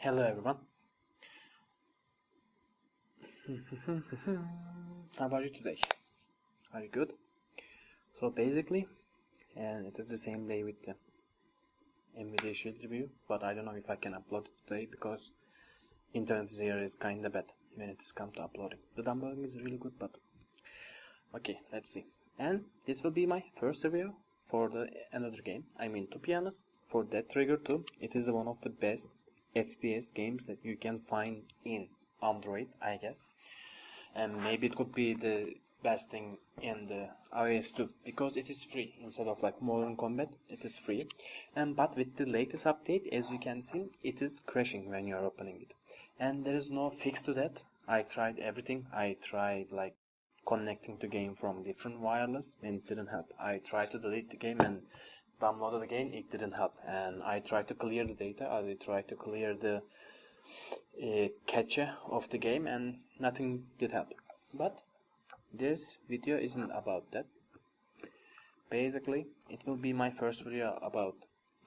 Hello everyone. How are you today? Are you good? So basically, and it is the same day with the NVIDIA Shield review, but I don't know if I can upload it today because internet here is kinda bad when it is come to uploading. The downloading is really good, but okay, let's see. And this will be my first review for another game. I mean, to be honest, for Death Trigger 2, it is one of the best FPS games that you can find in Android, I guess. And maybe it could be the best thing in the iOS too, because it is free instead of like Modern Combat. It is free, and but with the latest update, as you can see, it is crashing when you are opening it, and there is no fix to that. I tried everything. I tried like connecting the game from different wireless, and it didn't help. I tried to delete the game and download it again, it didn't help. And I tried to clear the data. I tried to clear the cache of the game, and nothing did help. But this video isn't about that. Basically, it will be my first video about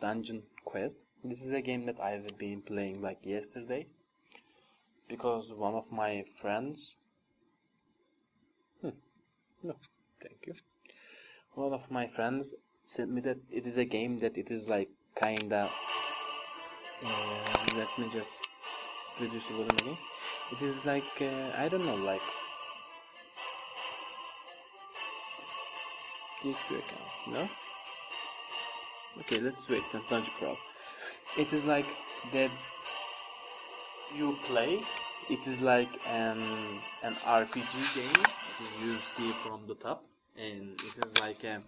Dungeon Quest. This is a game that I've been playing like yesterday because one of my friends no, thank you. One of my friends sent me that it is a game that it is like kinda let me just reduce the volume again. It is like I don't know, like this account, no? Okay, let's wait. Dungeon Crawl. It is like that you play. It is like an RPG game. It is you see from the top, and it is like a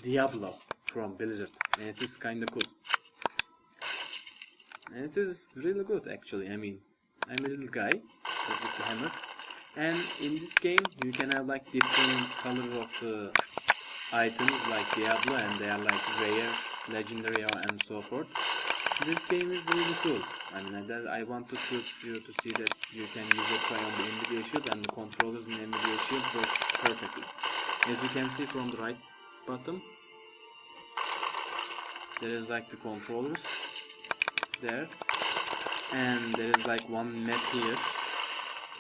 Diablo from Blizzard, and it is kinda cool. And it is really good actually. I mean, I'm a little guy with the hammer, and in this game you can have like different colors of the items like Diablo, and they are like rare, legendary, and so forth. This game is really cool. I mean, I wanted you to see that you can use it on the NVIDIA Shield, and the controllers in the NVIDIA Shield work perfectly. As you can see from the right bottom, there is like the controllers there, and there is like one map here,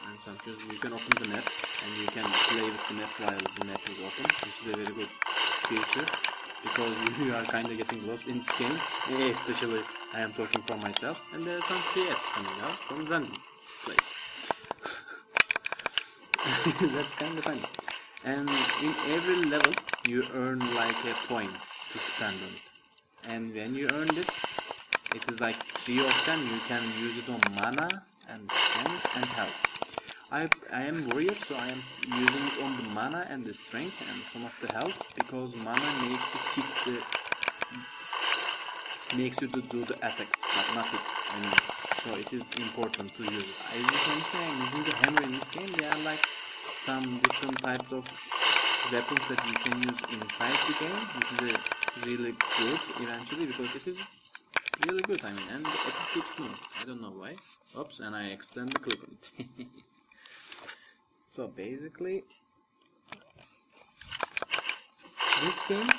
and sometimes you can open the map and you can play with the map while the map is open, which is a very good feature because you are kind of getting lost in this game, especially I am talking for myself, and there are some free ads coming out from random place. That's kind of funny. And in every level you earn like a point to spend on it, and when you earned it, it is like 3 of them. You can use it on mana and strength and health. I am warrior, so I am using it on the mana and the strength and some of the health, because mana makes you to do the attacks, but not it. I mean, so it is important to use it. As you can see, I'm using the hammer in this game. There are like some different types of weapons that you can use inside the game, which is really good eventually, because it is really good. I mean, and it keeps moving. I don't know why. Oops, and I accidentally click on it. So basically, this game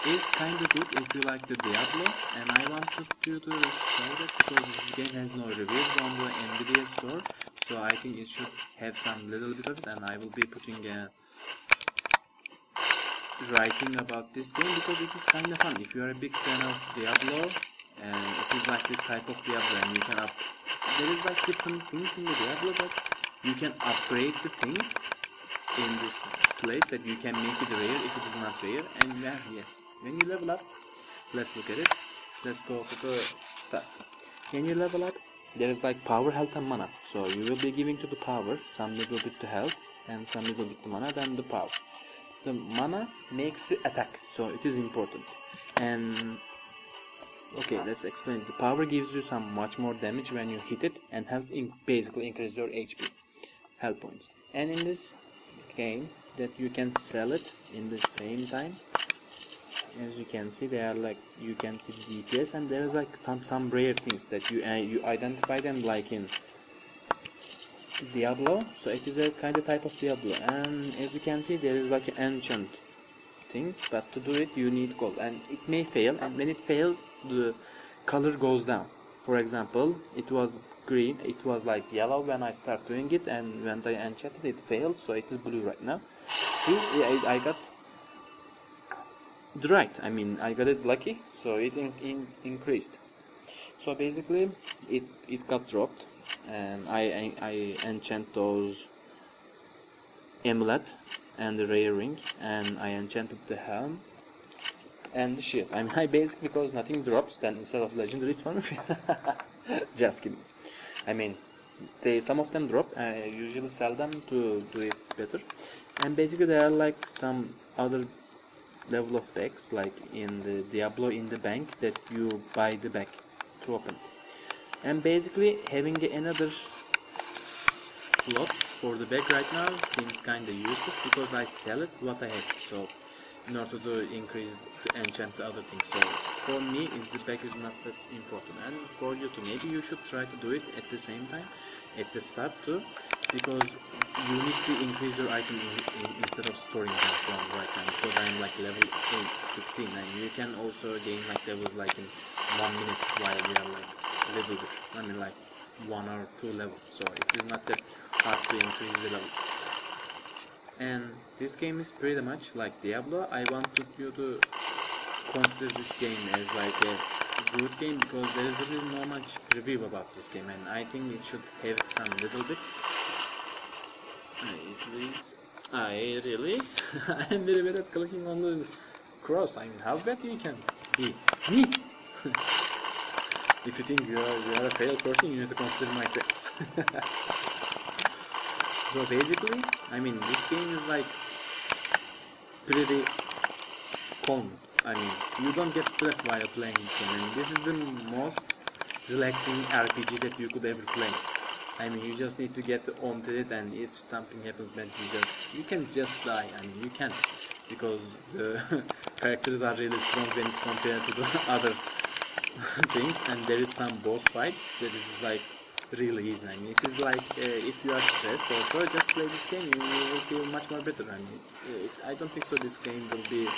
is kind of good if you like the Diablo, and I wanted you to show that because this game has no reviews on the NVIDIA store, so I think it should have some little bit of it, and I will be putting a writing about this game because it is kind of fun. If you are a big fan of Diablo, and it is like the type of Diablo, and you can there is like different things in the Diablo, but you can upgrade the things in this place that you can make it rare if it is not rare. And yes, when you level up, let's look at it. Let's go to the stats. When you level up, there is like power, health, and mana. So you will be giving to the power some little bit to health and some little bit to mana, then the power. The mana makes you attack, so it is important. And okay, let's explain. The power gives you some much more damage when you hit it, and health basically increases your HP, health points. And in this game, that you can sell it in the same time. As you can see, they are like, you can see the DPS, and there is like some rare things that you identify them like in Diablo. So it is a kind of type of Diablo, and as you can see, there is like an enchant thing, but to do it you need gold, and it may fail, and when it fails, the color goes down. For example, it was green, it was like yellow when I start doing it, and when I enchanted it failed, so it is blue right now. See, I got the right, I mean I got it lucky, so it increased. So basically it got dropped, and I enchant those amulet and the rare ring, and I enchanted the helm and the shield. I mean, I basically, because nothing drops, then instead of legendaries for me. Just kidding. I mean, some of them drop. I usually sell them to do it better. And basically there are like some other level of bags, like in the Diablo in the bank, that you buy the bag to open it. And basically having another slot for the bag right now seems kinda useless, because I sell it what I have. So in order to increase to enchant the other things. So for me, the bag is not that important, and for you too. Maybe you should try to do it at the same time, at the start too, because you need to increase your item instead of storing them from right now. Because I am like level 16, and you can also gain like levels like in 1 minute, while we are like a little bit, I mean like 1 or 2 levels. So it is not that hard to increase the level. And this game is pretty much like Diablo. I wanted you to consider this game as like a good game, because there is really no much review about this game, and I think it should have some little bit. Please, I really, I'm very bad at clicking on the cross. I mean, how bad you can be? Me. If you think you are a failed person, you need to consider my face. So basically, I mean, this game is like pretty calm. I mean, you don't get stressed while playing this game. I mean, this is the most relaxing RPG that you could ever play. I mean, you just need to get onto it, and if something happens bad, you can just die. I mean, you can, because the characters are really strong when it's compared to the other things, and there is some boss fights that is like really easy. I mean, it is like if you are stressed also, just play this game, you will feel much more better. I mean, I don't think so this game will be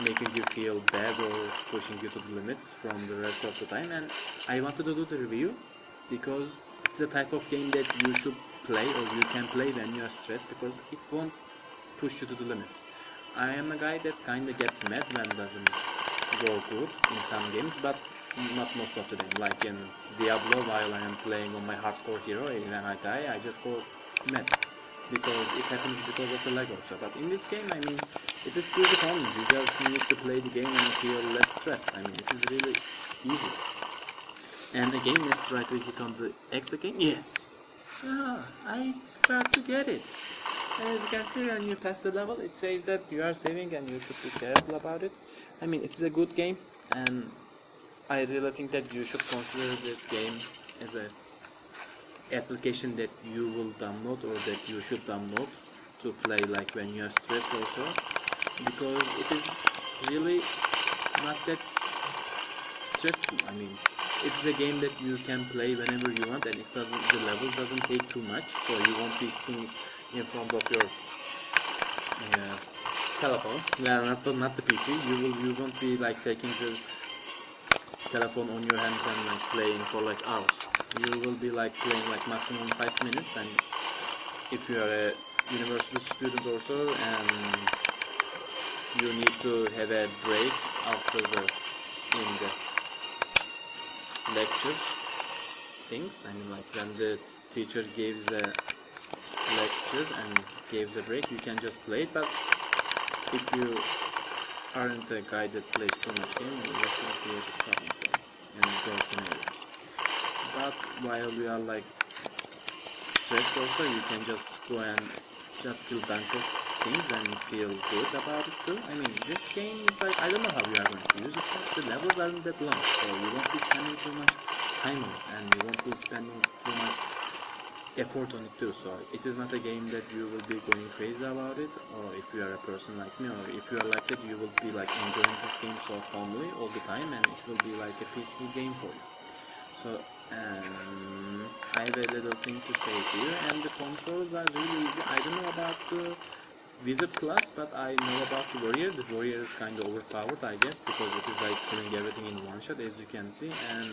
making you feel bad or pushing you to the limits from the rest of the time. And I wanted to do the review because it's a type of game that you should play, or you can play when you are stressed, because it won't push you to the limits. I am a guy that kinda gets mad when it doesn't go good in some games, but not most of the time. Like in Diablo, while I am playing on my hardcore hero, when I die, I just go mad, because it happens because of the lag also. But in this game, I mean, it is pretty common. You just need to play the game and feel less stressed. I mean, it is really easy. And again, let's try to hit on the X again. Yes! I start to get it. As you can see, when you pass the level, it says that you are saving and you should be careful about it. I mean, it's a good game, and I really think that you should consider this game as a application that you will download, or that you should download to play like when you are stressed also, because it is really not that stressful. I mean, it's a game that you can play whenever you want, and the levels doesn't take too much, so you won't be sitting in front of your telephone. Well, not the PC. You won't be like taking the telephone on your hands and like playing for like hours. You will be like playing like maximum 5 minutes, and if you are a university student also, and you need to have a break after the lectures things. I mean, like when the teacher gives a lecture and gives a break, you can just play it. But if you aren't a guy that plays too much game, you should create a problem in those scenarios. But while you are like stressed also, you can just go and just kill a bunch of things and feel good about it too. I mean, this game is like, I don't know how you are going to use it, but the levels aren't that long, so you won't be spending too much time on it, and you won't be spending too much effort on it too. So it is not a game that you will be going crazy about it, or if you are a person like me, or if you are like that, you will be like enjoying this game so calmly all the time, and it will be like a peaceful game for you. So I have a little thing to say here, and the controls are really easy. I don't know about the wizard class, but I know about the warrior. The warrior is kind of overpowered, I guess, because it is like killing everything in one shot, as you can see, and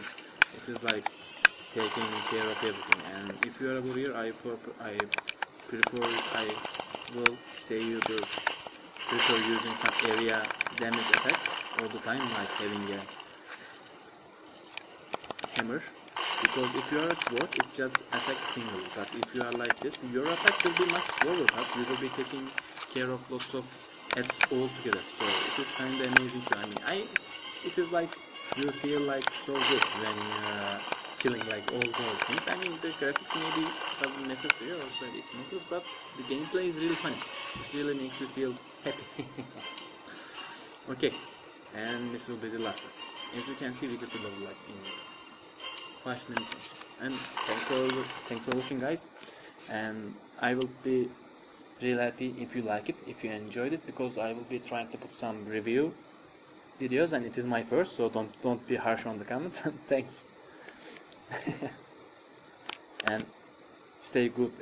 it is like taking care of everything. And if you are a warrior, I will say you to prefer using some area damage attacks all the time, like having a hammer, because if you are a sword, it just attacks singly, but if you are like this, your attack will be much slower, but you will be taking care of lots of hits all together. So it is kind of amazing too. I mean, it is like you feel like so good when killing like all those things. I mean, the graphics maybe doesn't matter to you, also it matters, but the gameplay is really funny. It really makes you feel happy. Okay, and this will be the last one. As you can see, we get to level like in 5 minutes. And thanks for watching, guys. And I will be really happy if you like it, if you enjoyed it, because I will be trying to put some review videos, and it is my first, so don't be harsh on the comment. Thanks. And stay good.